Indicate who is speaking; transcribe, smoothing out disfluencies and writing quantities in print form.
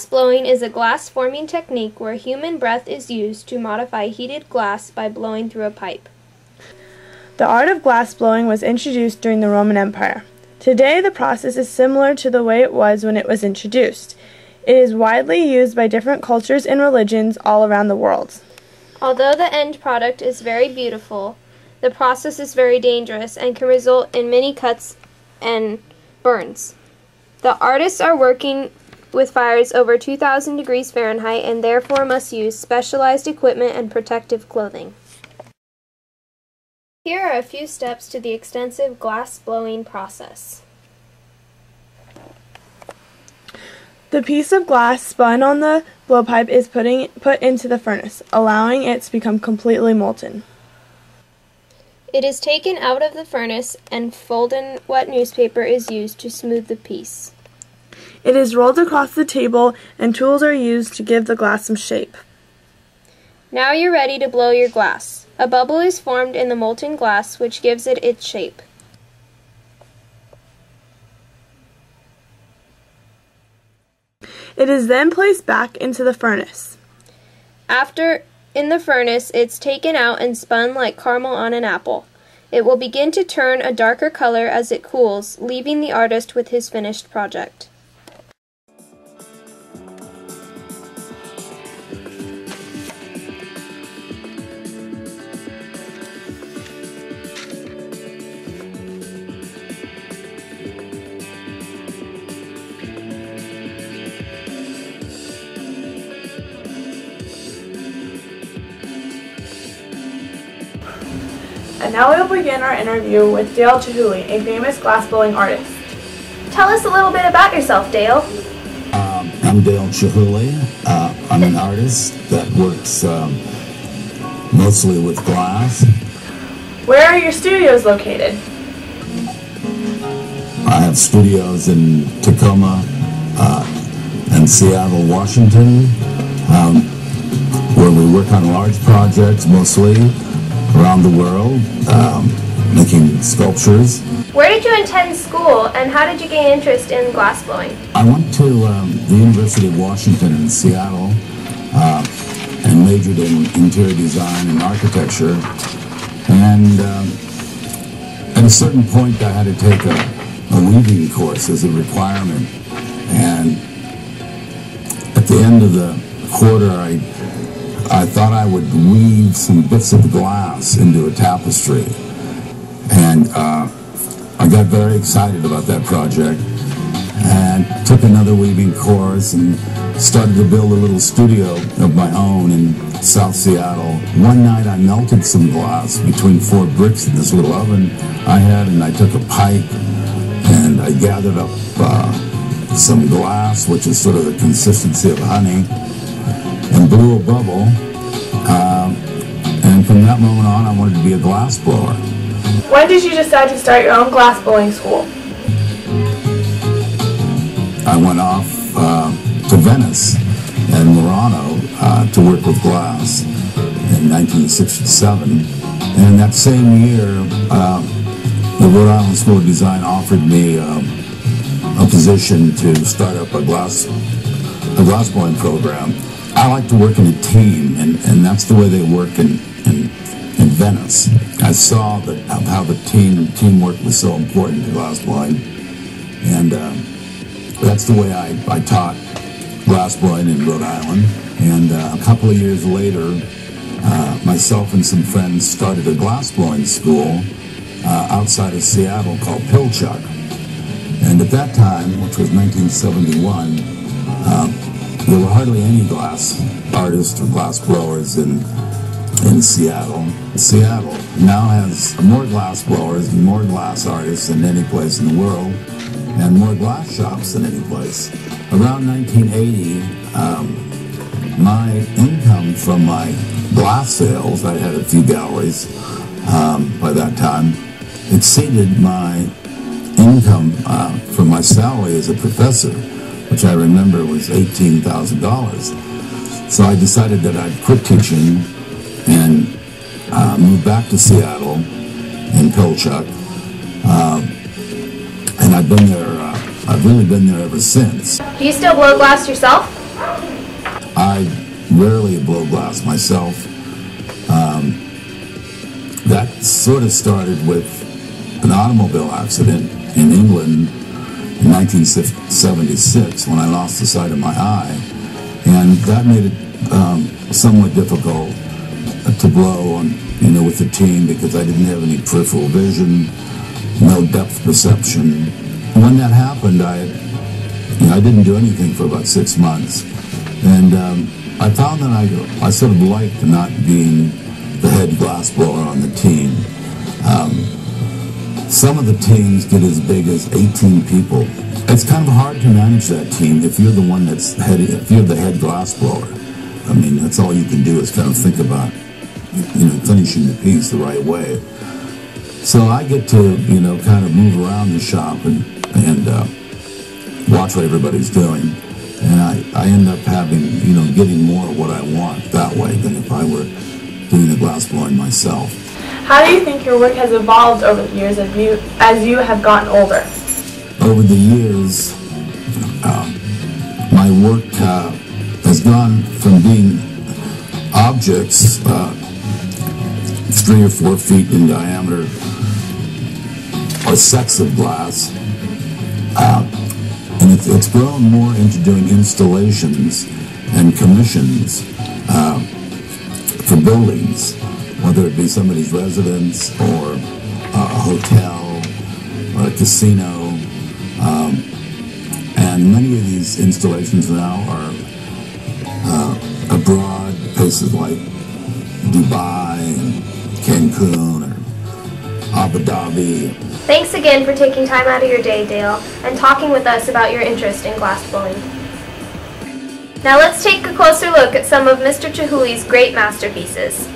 Speaker 1: Glass blowing is a glass forming technique where human breath is used to modify heated glass by blowing through a pipe.
Speaker 2: The art of glass blowing was introduced during the Roman Empire. Today, the process is similar to the way it was when it was introduced. It is widely used by different cultures and religions all around the world.
Speaker 1: Although the end product is very beautiful, the process is very dangerous and can result in many cuts and burns. The artists are working with fires over 2,000 degrees Fahrenheit and therefore must use specialized equipment and protective clothing. Here are a few steps to the extensive glass blowing process.
Speaker 2: The piece of glass spun on the blowpipe is put into the furnace, allowing it to become completely molten.
Speaker 1: It is taken out of the furnace and folded wet newspaper is used to smooth the piece.
Speaker 2: It is rolled across the table and tools are used to give the glass some shape.
Speaker 1: Now you're ready to blow your glass. A bubble is formed in the molten glass which gives it its shape.
Speaker 2: It is then placed back into the furnace.
Speaker 1: After in the furnace, it's taken out and spun like caramel on an apple. It will begin to turn a darker color as it cools, leaving the artist with his finished project.
Speaker 2: And now we will begin our interview with Dale Chihuly, a famous glassblowing artist.
Speaker 1: Tell us a little bit about yourself, Dale.
Speaker 3: I'm Dale Chihuly. I'm an artist that works mostly with glass.
Speaker 2: Where are your studios located?
Speaker 3: I have studios in Tacoma and Seattle, Washington, where we work on large projects mostly around the world, making sculptures.
Speaker 1: Where did you attend school and how did you gain interest in glassblowing?
Speaker 3: I went to the University of Washington in Seattle and majored in interior design and architecture. And at a certain point I had to take a weaving course as a requirement. And at the end of the quarter I thought I would weave some bits of glass into a tapestry. And I got very excited about that project and took another weaving course and started to build a little studio of my own in South Seattle. One night I melted some glass between 4 bricks in this little oven I had, and I took a pipe and I gathered up some glass, which is sort of the consistency of honey, and blew a bubble, and from that moment on I wanted to be a glass blower.
Speaker 2: When did you decide to start your own glassblowing school?
Speaker 3: I went off to Venice and Murano to work with glass in 1967, and that same year the Rhode Island School of Design offered me a position to start up a glassblowing program. I like to work in a team, and that's the way they work in Venice. I saw that how the teamwork was so important to glassblowing, and that's the way I taught glassblowing in Rhode Island. And a couple of years later, myself and some friends started a glassblowing school outside of Seattle called Pilchuck. And at that time, which was 1971, there were hardly any glass artists or glass blowers in Seattle. Seattle now has more glass blowers and more glass artists than any place in the world, and more glass shops than any place. Around 1980, my income from my glass sales, I had a few galleries by that time, exceeded my income from my salary as a professor, which I remember was $18,000. So I decided that I'd quit teaching and moved back to Seattle in Pilchuck. And I've been there, I've really been there ever since.
Speaker 1: Do you still blow glass yourself?
Speaker 3: I rarely blow glass myself. That sort of started with an automobile accident in England in 1976 when I lost the sight of my eye, and that made it somewhat difficult to blow on, with the team because I didn't have any peripheral vision, no depth perception. When that happened, I didn't do anything for about 6 months, and I found that I sort of liked not being the head glass blower on the team. Some of the teams get as big as 18 people. It's kind of hard to manage that team if you're the one if you're the head glass blower. I mean, that's all you can do is kind of think about, finishing the piece the right way. So I get to, kind of move around the shop and watch what everybody's doing. And I end up having, getting more of what I want that way than if I were doing the glass blowing myself.
Speaker 2: How do you think your work has evolved over the years as you have gotten older?
Speaker 3: Over the years, my work has gone from being objects 3 or 4 feet in diameter, or sets of glass, and it's grown more into doing installations and commissions for buildings, whether it be somebody's residence or a hotel or a casino. And many of these installations now are abroad, places like Dubai and Cancun or Abu Dhabi.
Speaker 1: Thanks again for taking time out of your day, Dale, and talking with us about your interest in glass blowing. Now let's take a closer look at some of Mr. Chihuly's great masterpieces.